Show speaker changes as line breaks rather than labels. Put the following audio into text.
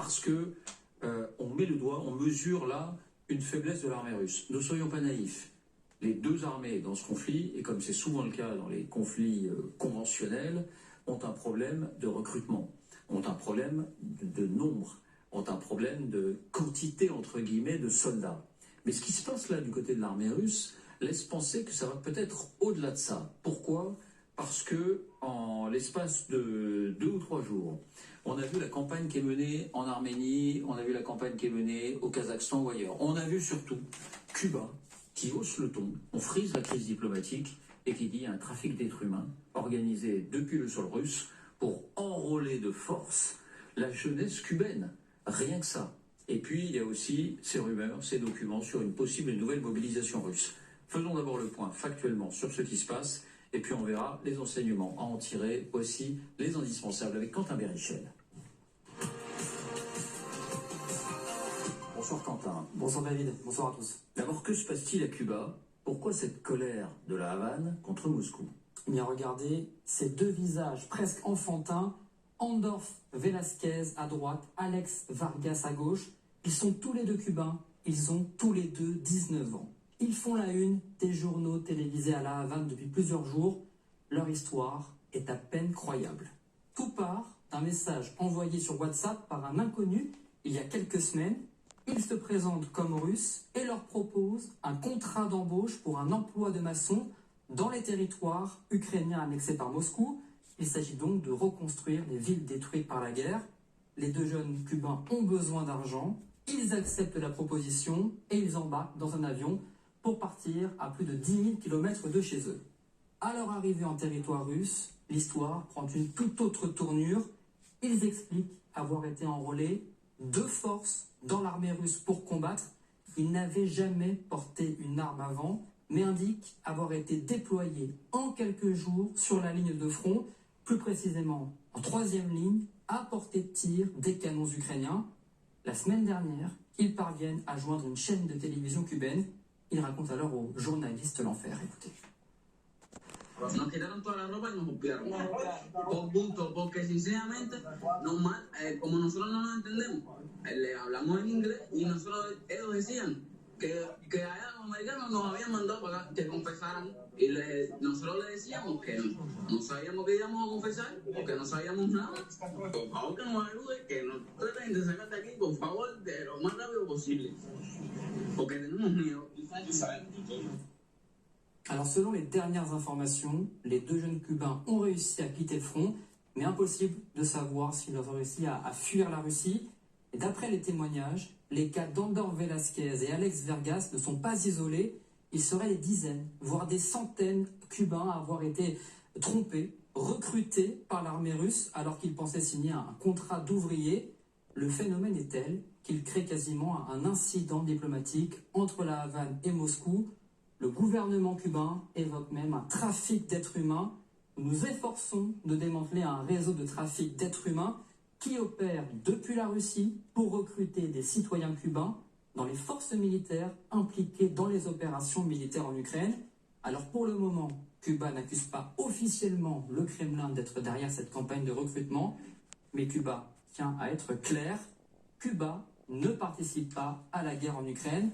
parce que on met le doigt, on mesure là une faiblesse de l'armée russe. Ne soyons pas naïfs. Les deux armées dans ce conflit, et comme c'est souvent le cas dans les conflits conventionnels, ont un problème de recrutement, ont un problème de nombre, ont un problème de quantité, entre guillemets, de soldats. Mais ce qui se passe là du côté de l'armée russe laisse penser que ça va peut-être au-delà de ça. Pourquoi ? Parce que en l'espace de 2 ou 3 jours, on a vu la campagne qui est menée en Arménie, on a vu la campagne qui est menée au Kazakhstan ou ailleurs. On a vu surtout Cuba qui hausse le ton, on frise la crise diplomatique et qui dit un trafic d'êtres humains organisé depuis le sol russe pour enrôler de force la jeunesse cubaine. Rien que ça. Et puis il y a aussi ces rumeurs, ces documents sur une possible nouvelle mobilisation russe. Faisons d'abord le point factuellement sur ce qui se passe et puis on verra les enseignements à en tirer, aussi les indispensables avec Quentin Bérichel. Bonsoir Quentin.
Bonsoir David, bonsoir à tous.
D'abord, que se passe-t-il à Cuba ? Pourquoi cette colère de la Havane contre Moscou ?
Eh bien regardez, ces deux visages presque enfantins, Andorf Velasquez à droite, Alex Vargas à gauche, ils sont tous les deux cubains, ils ont tous les deux 19 ans. Ils font la une des journaux télévisés à la Havane depuis plusieurs jours. Leur histoire est à peine croyable. Tout part d'un message envoyé sur WhatsApp par un inconnu il y a quelques semaines. Il se présente comme russe et leur propose un contrat d'embauche pour un emploi de maçon dans les territoires ukrainiens annexés par Moscou. Il s'agit donc de reconstruire les villes détruites par la guerre. Les deux jeunes Cubains ont besoin d'argent. Ils acceptent la proposition et ils embarquent dans un avion pour partir à plus de 10 000 km de chez eux. À leur arrivée en territoire russe, l'histoire prend une toute autre tournure. Ils expliquent avoir été enrôlés de force dans l'armée russe pour combattre. Ils n'avaient jamais porté une arme avant, mais indiquent avoir été déployés en quelques jours sur la ligne de front, plus précisément en 3e ligne, à portée de tir des canons ukrainiens. La semaine dernière, ils parviennent à joindre une chaîne de télévision cubaine. Ils racontent alors aux journalistes l'enfer. Écoutez.
Nos quitaron toda la ropa y nos golpearon. Por gusto, porque sinceramente, como nosotros no nos entendemos, le hablamos en inglés y ellos decían que allá los americanos nos habían mandado para acá, que confesaran. Y nosotros le decíamos que no sabíamos que íbamos a confesar, porque no sabíamos nada. Por favor, que nos ayude, que nos traten de sacar de aquí, por favor, de lo más rápido posible. Porque tenemos miedo.
Alors selon les dernières informations, les deux jeunes Cubains ont réussi à quitter le front, mais impossible de savoir s'ils ont réussi à fuir la Russie. Et d'après les témoignages, les cas d'Andor Velasquez et Alex Vargas ne sont pas isolés. Il serait des dizaines, voire des centaines Cubains à avoir été trompés, recrutés par l'armée russe alors qu'ils pensaient signer un contrat d'ouvrier. Le phénomène est tel qu'il crée quasiment un incident diplomatique entre la Havane et Moscou. Le gouvernement cubain évoque même un trafic d'êtres humains. Nous nous efforçons de démanteler un réseau de trafic d'êtres humains qui opère depuis la Russie pour recruter des citoyens cubains dans les forces militaires impliquées dans les opérations militaires en Ukraine. Alors pour le moment, Cuba n'accuse pas officiellement le Kremlin d'être derrière cette campagne de recrutement, mais Cuba tient à être clair, Cuba ne participe pas à la guerre en Ukraine.